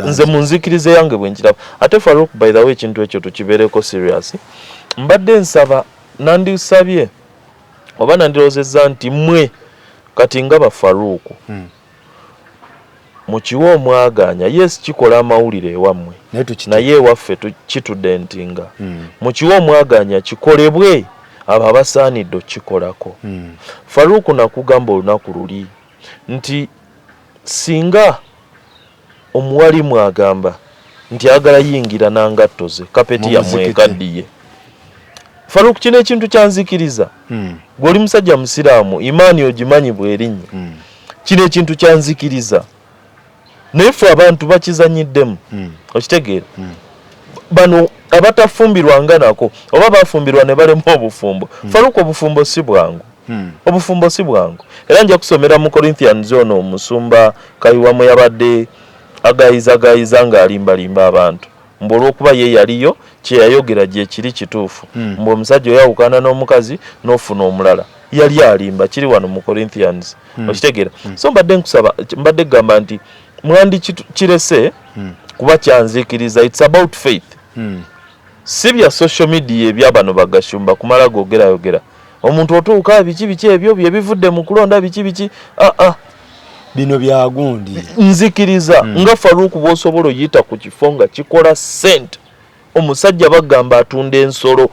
Nze munzikirize yange bwe nkiraba. Ate Faruku by the way ekintu ekyo tukibeereko serious. Mbadde nsaba nandisabye oba nandirozezza nti mmwe kati nga ba Faruku mukiwa omwaganya. Yes kikola amawulire ewammwe naye ewaffe kitudentinga. Mukiwa omwaganya kikolebwe abo abasaanidde okikolako. Faruku nakugamba olunaku luli nti singa omuwali mwagamba nti agala yingira nangatto ze kapeti yammwe ekaddiye. Faruku kino ekintu kyanzikiriza. Gw'oli musajja musiraamu imaani ogimanyi bw'erinnya. Kino ekintu kyanzikiriza. Naye ffe abantu bakizanyiddemu. Okitegeera. Bano abatafumbirwanga nako oba bafumbirwa ne balemu obufumbo. Faruku obufumbo si bwangu. Obufumbo si bwangu. Era nja kusomera mu Corinthians ono omusumba Kayiwamu yabadde agayiza ng'alimbalimba abantu. Mbu olw'okuba ye yaliyo kye yayogera gye kiri kituufu. Mbu omusajja oyawukana n'omukazi n'ofuna omulala. Yali alimba kiri wano mu Corinthians. Okitegeera. So mbadde gamba nti mwandi kirese kuba kyanzikiriza. It's about faith. Si bya social media ebyabano bagashumba kumala gogerayogera. Omuntu otuuka biki ebyo bye bivudde mu kulonda biki. Bino bya gundi. Nzikiriza nga Faruku bw'osobola oyita ku kifo nga kikola sente. Omusajja bagamba atunda ensolo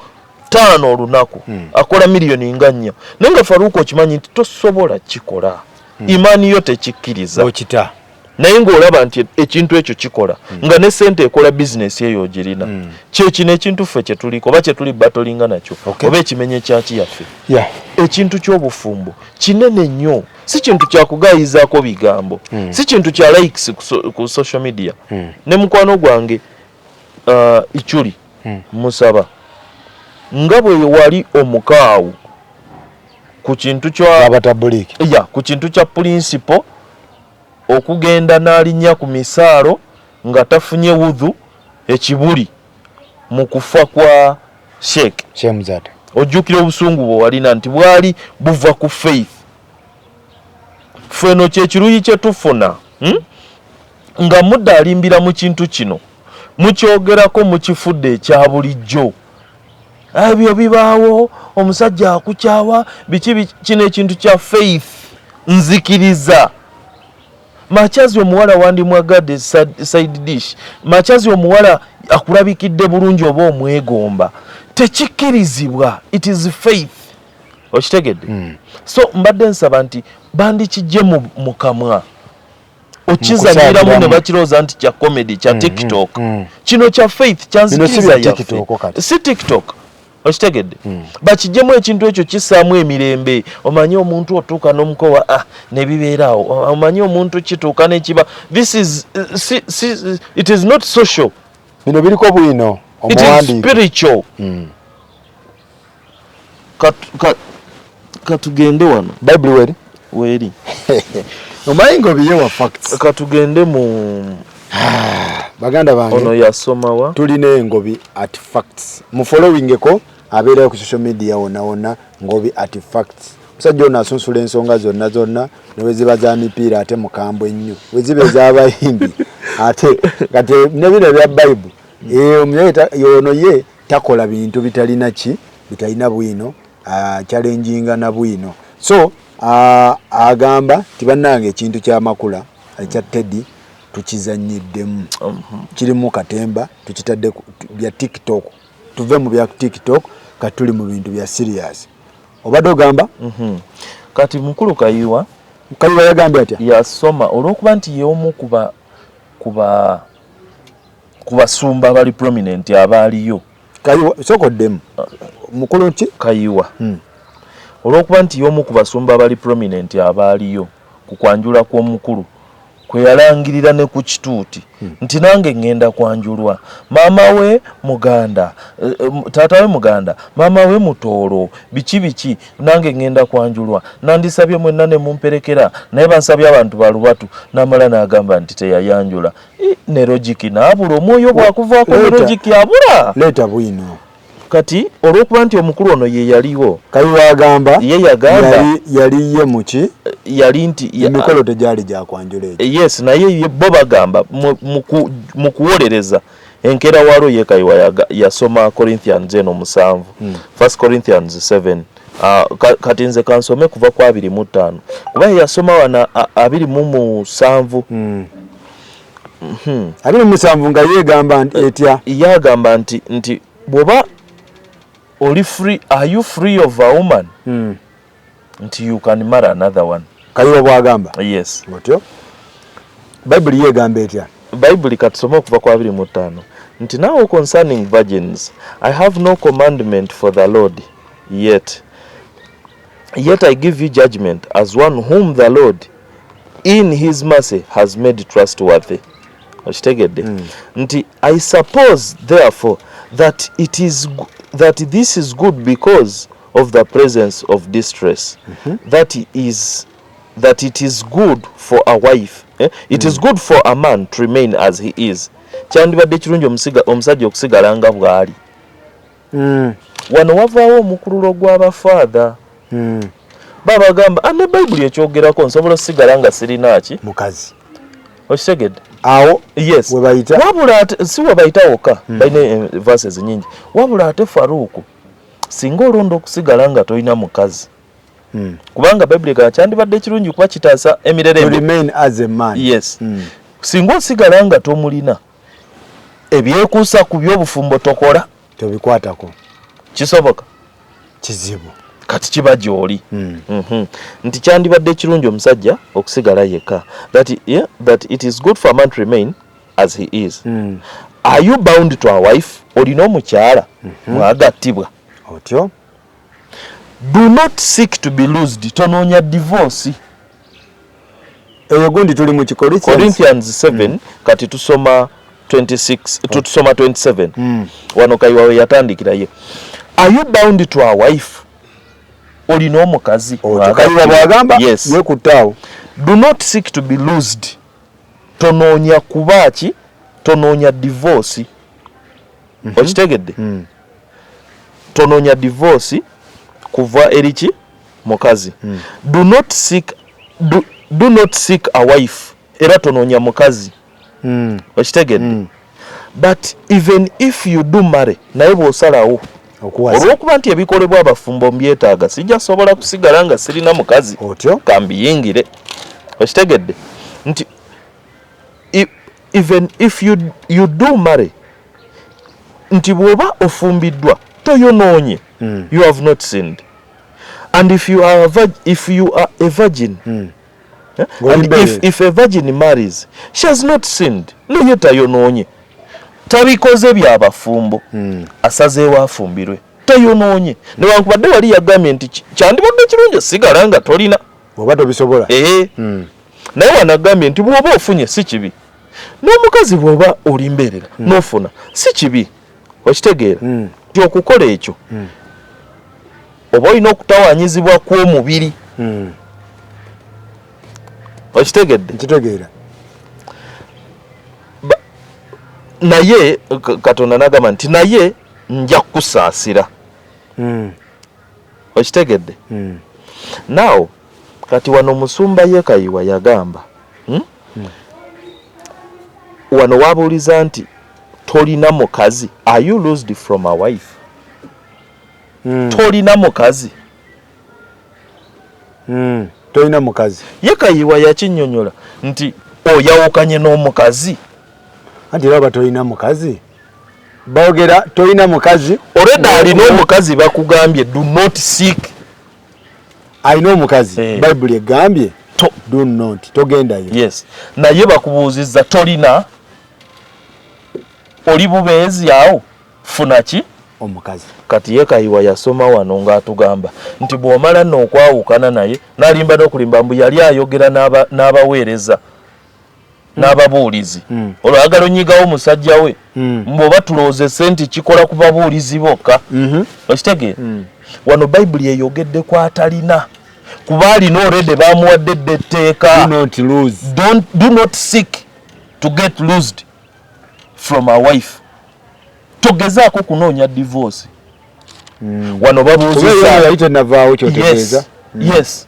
5 olunaku akola miliyoni nga 4. Naye nga Faruku okimanyi nti tosobola kikola. Imaani yo tekikkiriza. Okita. Naye ng'olaba nti ekintu ekyo kikola nga ne sente ekola bizinesi eyo ogirina. Kyekino ekintu ffe kye tuliko oba kye tuli batolinga nakyo oba ekimenye kyaki yaffe. Ekintu ky'obufumbo kinene nnyo. Si kintu kya kugayizaako bigambo. Si kintu kya likes ku social media. Ne mukwano gwange Ichuli Musaba nga bwe wali omukaawu ku kintu ku kintu kya principal okugenda n'alinnya ku misaalo nga tafunye wudhu ekibuli mu kufa kwa Sheikh Shemzada. Ojjukira obusungu bwe walina nti bwali buva ku faith. Ffeno kyekiruyi kye tufuna nga mudda alimbira mu kintu kino mukyogerako mukifudde ekya bulijjo. Ebyo bibaawo omusajja akukyawa biki kino ekintu kya faith. Nzikiriza Machazi omuwala wandi mwagadde side dish. Machazi omuwala akulabikidde bulungi oba omwegomba. Tekikkirizibwa. It is faith. Okitegedde? So mbadde nsaba nti bandi kijje mu kamwa. Okizanyiramu ne bakirooza nti kya comedy kya TikTok. Kino kya faith kyanzikiriza yaffe. Si TikTok. Okitegedde? Bakijjemu ekintu ekyo kisaamu emirembe. Omanyi omuntu otuuka n'omukowa ne bibeeraawo. Omanyi omuntu kituuka n'ekiba. This is it is not social. Bino biriko Bwino omuwandiika. It is spiritual. Katugende wano. Bible weri? Weri. omanyi Ngobi wa facts katugende mu baganda bange ono yasomawa tulina Ngobi at facts mu following ko abeera ku social media wona Ngobi at facts musajja ono asunsula ensonga zonna ne ziba za mipiira ate mukambwe nnyo wezibe z'abayimbi ate kati ne bino bya Bible ono ye takola bintu bitalina bwino challenginga na bwino so agamba tibannange ekintu kyamakula ekya Teddy tukizanyiddemu kirimu katemba tukitadde bya TikTok tuve mu bya TikTok katuli mu bintu bya serious obadde ogamba kati mukulu Kayiwa yagambye atya yasoma olwokuba nti y'omu kubasumba bali prominent abaaliyo Kayiwa sokoddemu mukulu ki Kayiwa olwokuba nti y'omu kubasumba bali prominent abaaliyo ku kwanjula kw'omukulu kwe yalangirira ne ku kituuti nti nange ngenda kwanjulwa maama we muganda taata we muganda maama we mutoolo biki nange ngenda kwanjulwa nandisabye mwenna ne mumperekera naye bansabye abantu balubatu n'amala n'agamba nti teyayanjula ne logiki n'abula omwoyo bwakuvaako ne logiki abula leeta Bwino kati olwokuba nti omukulu ono ye yaliwo Kayiwa agamba ye yagamba yaliye muki yali nti emikolo tegyali gyakwanjula ekyo yes naye bo bagamba mu kuwolereza enkera walo ye Kayiwa yasoma Corinthians eno 7 1 Corinthians 7 kati nze kansome kuva ku 25 kuba yasoma wana 27 27 nga yegamba etya yagamba nti bwoba oli free, are you free of a woman nti you can marry another one. Kayiwa bwagamba yes otyo Bible yegamba etya Bible katusoma okuva ku 25 nti now concerning virgins I have no commandment for the Lord yet I give you judgment as one whom the Lord in his mercy has made trustworthy. Nti I suppose therefore that this is good because of the presence of distress, that it is good for a wife, it is good for a man to remain as he is. Kyandibadde kirungi omusajja okusigala nga bw'ali. Wano wavaawo omukululo gw'abafaada. Babagamba ne Bible ekyogerako nsobola osigala nga sirina ki mukazi. Okitegedde? Awo yes webayita wabula ate si webayita wokka balina verses nyingi wabula ate Faruku singa olonda okusigala nga tolina mukazi kubanga Bible kyandibadde kirungi kuba kitaasa emirere to remain as a man yes singa osigala nga tomulina ebyekuusa ku by'obufumbo tokola tobikwatako kisoboka kizibu kati kiba gy'oli nti kyandibadde kirungi omusajja okusigala yekka that it is good for a man to remain as he is. Are you bound to a wife? Olina omukyala mwagattibwa otyo. Do not seek to be loosed. Tonoonya divorce. Eyo gundi tuli mu Corinthians 7 kati tusoma 26 tutusoma 27 wano Kayiwa we yatandikira ye. Are you bound to a wife? Olina omukazi Kayiwa bwagamba yes yekutaawo. Do not seek to be loosed. Tonoonya kubaki tonoonya divorce. Okitegedde? Tonoonya divorce kuva eriki mukazi. Do not seek a wife. Era tonoonya mukazi. Okitegedde? But even if you do marry, naye bw'osalawo olwokuba nti ebikolebwa abafumbo mbyetaaga sijja sobola kusigala nga sirina mukazi otyo kambiyingire. Okitegedde nti even if you do marry nti bw'oba ofumbiddwa toyonoonye you have not sinned. And if you are a virgin and if a virgin marries she has not sinned. Naye tayonoonye tabikoze byabafumbo asazeewo afumbirwe tayonoonye. Newankubadde wali yagambye nti kyandibadde kirungi sigala nga tolina oba tobisobola naye wanagambye nti bw'oba ofunye si kibi n'omukazi bw'oba olimbeerera n'ofuna si kibi. Okitegeera nti okukola ekyo oba olina okutawaanyizibwa kw'omubiri okitegedde nkitegeera naye Katonda nagamba nti naye nja kukusaasira okitegedde now kati wano musumba Yekayiwa yagamba wano wabuuliza nti tolina mukazi, are you loosed from a wife? Tolina mukazi, tolina mukazi. Yekayiwa yakinnyonnyola nti oyawukanye n'omukazi. Anti laba tolina mukazi, boogera tolina mukazi already alina omukazi bakugambye do not seek. Alina omukazi Bible egambye do not togendayo. Yes, naye bakubuuzizza tolina, oli bubeezi awo funa ki omukazi. Kati Yekayiwa yasoma wano ng'atugamba nti bw'omala n'okwawukana naye n'alimba n'okulimba mbu yali ayogera n'abaweereza n'ababuulizi olwagala onyigawo musajja we mbw'oba tulooze senti kikola ku babuulizi bokka okitegeera wano Bible eyogedde ku atalina kuba alina already bamuwadde etteeka do not seek to get loosed from a wife. Togezaako kunoonya divorce wano babuuzizza yayite navaawo kyotegeeza yes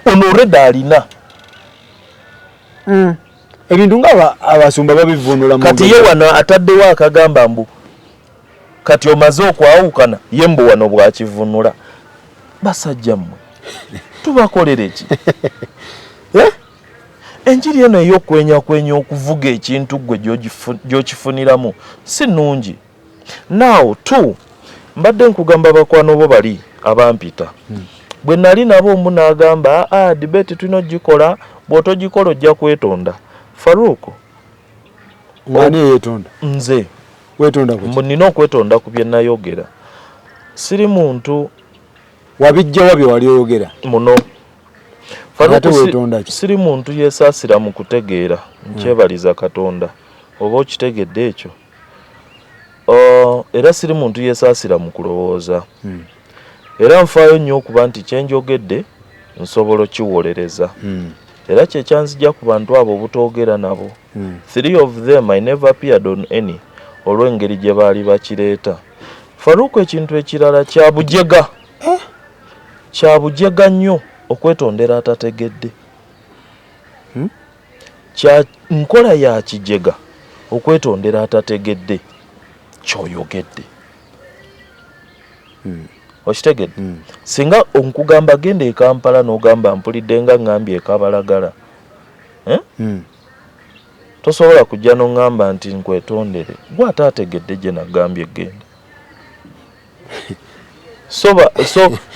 ono already alina ebintu nga abasumba babivunula kati ye wano ataddewo akagamba mbu kati omaze okwawukana ye mbu wano bwakivunula basajja mmwe tubakolere ki enjiri eno ey'okwenyakwenya okuvuga ekintu gwe gy'okifuniramu si nnungi. Now tu mbadde nkugamba bakwano bo bali abampita bwe nali nabo omu n'agamba debate tulina ogikola bw'otogikola ojja kwetonda. Faruko mwani yetonda nze wetonda ku nina okwetonda ku bye nayogera. Siri muntu wabijjawa bye wali oyogera muno. Faruko siri muntu yeesaasira mu kutegeera nkyebaliza Katonda oba okitegedde ekyo. Era siri muntu yeesaasira mu kulowooza era nfaayo nnyo okuba nti kyenjogedde nsobola kiwolereza era kyekyanzija ku bantu abo obutoogera nabo. 3 of them I never appeared on any olw'engeri gye baali bakireeta. Faruko ekintu ekirala kyabujega nnyo okwetondera atategedde. Kya nkola ya kijega okwetondera atategedde kyoyogedde. Okitegedde singa onkugamba genda e Kampala n'ogamba mpulidde nga ngambye Kabalagala tosobola kujja n'ongamba nti nkwetondere gwe ate ategedde gye nagambye genda. So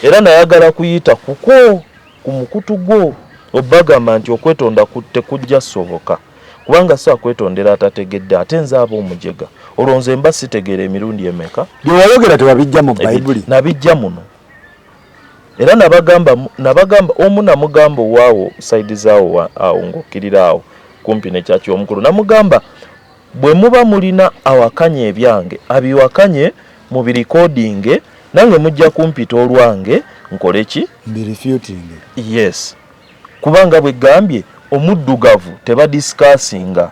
era nayagala kuyita kuko ku mukutu gwo obagamba nti okwetonda tekujja soboka kubanga saa kwetondera atategedde ate nze aba omujega olwonze mba sitegeera emirundi emeka bye wayogera tewabijja mu Bayibuli nabijja muno era nabagamba omu namugamba owaawo saidi zaawo awo ng'okkirira awo kumpi nekyaki omukulu namugamba bwe muba mulina awakanye ebyange abiwakanye mu birikodinge nange mujja kumpita olwange nkole ki birefutinge. Yes kubanga bwe gambye omuddugavu tebadisikasinga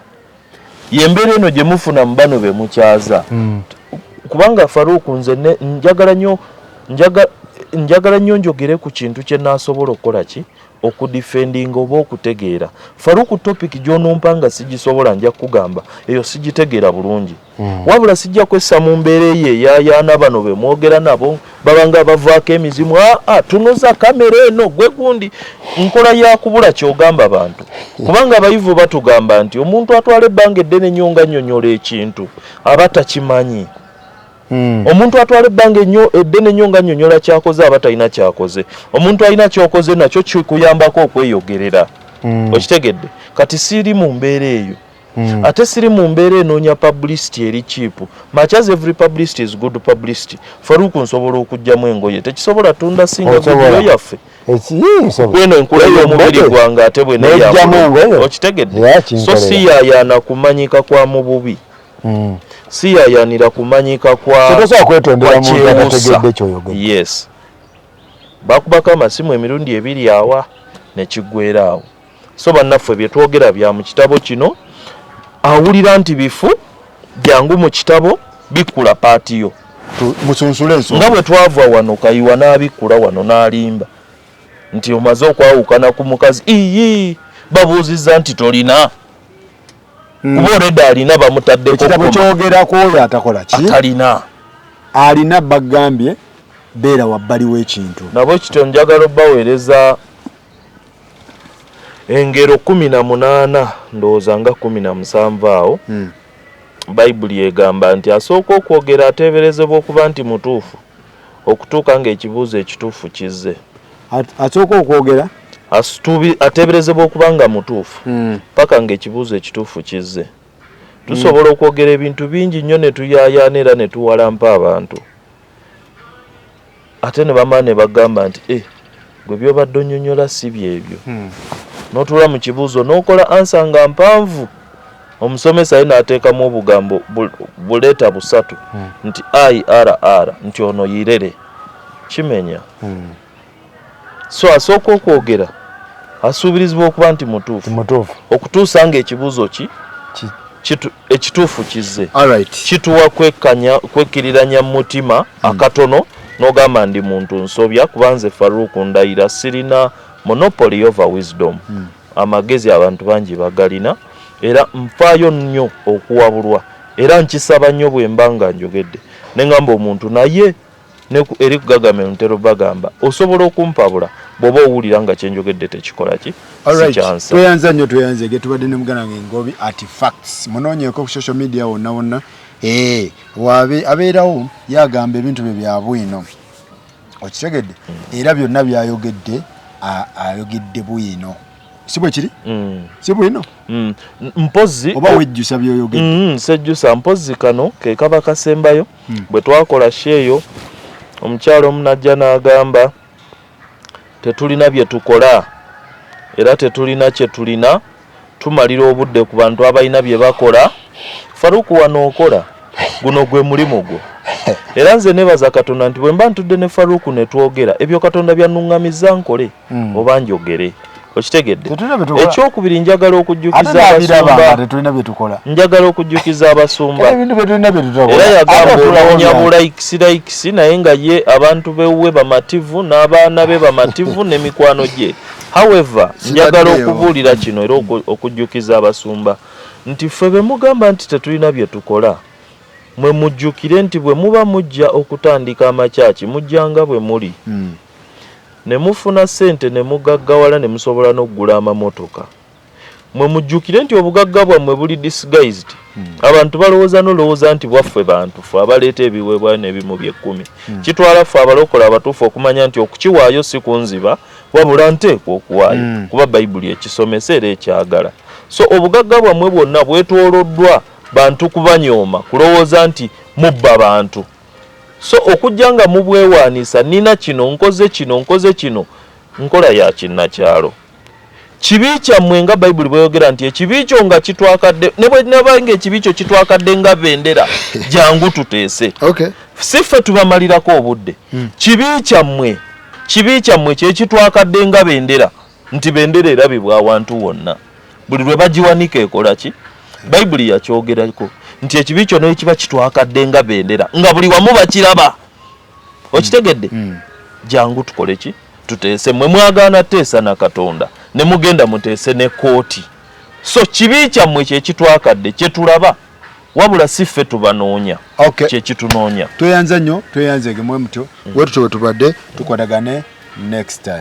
yembeera eno gye mufuna mu bano be mukyaza kubanga Faruku nze njagala nnyo njogere ku kintu kye naasobola okukola ki okudifendinga oba okutegeera. Faruku topic gy'onompa nga sigisobola nja kugamba eyo sigitegeera bulungi wabula sijja kwessa mu mbeera eyo eyayaana bano be mwogera nabo babanga bavaako emizimu tunoza kamera eno gwe gundi nkola ya kubula kyogamba bantu kubanga abayivu batugamba nti omuntu atwala ebbanga eddene nnyo nga nnyonnyola ekintu aba takimanyi. Omuntu atwala ebbanga eddene nnyo nga nnyonnyola kyakoze aba talina kyakoze. Omuntu alina kyokoze nakyo kikuyambako okweyogerera. Okitegedde kati siri mu mbeera eyo ate siri mu mbeera enoonya publicity eri cheap. Much every publicity is good publicity. Faruku nsobola okujjamu engoye tekisobola tunda singa gudiyo yaffe kweno enkula y'omubiri gwange ate bwe neyamu okitegedde so si yayaana kumanyika kwa mu bubi si yayaanira kumanyika kwa yes bakubako amasimu emirundi ebiri awa nekiggweera awo so bannaffe bye twogera bya mu kitabo kino awulira nti bifu byangu mu kitabo bikula paatiyo musunsule ensonga nga bwe twava wano kayiwa n'abikula wano n'alimba nti omaze okwawukana ku mukazi iyi babuuzizza nti tolina kuba oleda alina bamutaddeko ekitabo kyogerako oyo atakola ki atalina alina bagambye beera wabbali w'ekintu nabo kityo njagala obbaweereza engero 18 ndowooza nga 17 awo bayibuli egamba nti asooka okwogera ateeberezebwa okuba nti mutuufu okutuuka ng'ekibuuzo ekituufu kizze asooka okwogera ateeberezebwa okuba nga mutuufu paka ng'ekibuuzo ekituufu kizze tusobola okwogera ebintu bingi nnyo ne tuyaayaana era ne tuwalampa abantu ate ne bamaa ne bagamba nti gwe byobadde onnyonnyola si byebyo n'otuula mu kibuuzo n'okola ansa nga mpanvu omusomesa ye n'ateekamu obugambo buleeta busatu nti IRR nti ono yirere kimenya so asooka okwogera asuubirizibwa okuba nti mutuufu okutuusa nga ekibuuzo ekituufu kizze kituwa kwekkiriranya mu mutima akatono n'ogamba ndi muntu nsobya kuba nze Faruku ndayira sirina monopoly over wisdom amagezi abantu bangi bagalina era nfaayo nnyo okuwabulwa era nkisaba nnyo bwe mba nga njogedde ne ngamba omuntu naye eri ku Gagamero ntero bagamba osobola okumpabula bw'oba owulira nga kyenjogedde tekikola ki sikyansa tweyanza nnyo tweyanzege tubadde ne mugana Ngobi artifacts munoonyeeko ku social media wonna wonna abeerawo yagamba ebintu bye bya Bwino okitegedde era byonna byayogedde ayogedde Bwino si bwe kiri si Bwino mpozi oba wejjusa byoyogedde sejjusa mpozi kano ke kaba kasembayo bwe twakola sheeyo omukyalo omunajja n'agamba tetulina bye tukola era tetulina kye tulina tumalira obudde ku bantu abalina bye bakola Faruku wano okola guno gwe mulimu gwo era nze nebaza Katonda nti bwe mba ntudde ne Faruku ne twogera ebyo Katonda byannuŋŋamizza nkole oba njogere okitegedde ekyokubiri njagala okujjukiza abasumba njagala okujjukiza abasumba era yagamba onoonya bulayikisi naye nga ye abantu bewuwe bamativu n'abaana be bamativu n'emikwano gye however njagala okubuulira kino era okujjukiza abasumba nti ffe be mugamba nti tetulina bye tukola mwe mujjukire nti bwe muba mujja okutandika amakyaki mujjanga bwe muli ne mufuna ssente ne mugaggawala ne musobola n'okugula amamotoka mwe mujjukire nti obugagga bwammwe buli disguised abantu balowooza n'olowooza nti bwaffe bantu ffe abaleeta ebiweebwayo n'ebimu by'ekkumi kitwala ffe abalokola abatuufu okumanya nti okukiwaayo si kunziba wabula nteekwa okuwaayo kuba bayibuli ekisomesa era ekyagala so obugagga bwammwe bwonna bwetooloddwa bantu kubanyooma kulowooza nti mubba bantu so okujja nga mubwewaanisa nina kino nkoze kino nkola ya kinnakyalo kibi kyammwe nga bayibuli bweyogera nti ekibi kyo nga kitwakadde ne bwe nabanga ekibi kyo kitwakadde nga bendera jangu tuteese si ffe tubamalirako obudde kibi kyammwe kyekitwakadde nga bendera nti bendera erabibwa awantu wonna buli lwe bagiwanika ekola ki bayibuli yakyogerako nti ekibi kyonna ekiba kitwakadde nga bendera nga buli wamu bakiraba okitegedde jangu tukole ki tuteese mwe mwagaana teesa na Katonda ne mugenda muteese ne kooti so kibi kyammwe kyekitwakadde kyetulaba wabula si ffe tubanoonya kyekitunoonya tweyanza nnyo tweyanzege mwe mutyo wetutyo bwe tubadde tukwatagane next time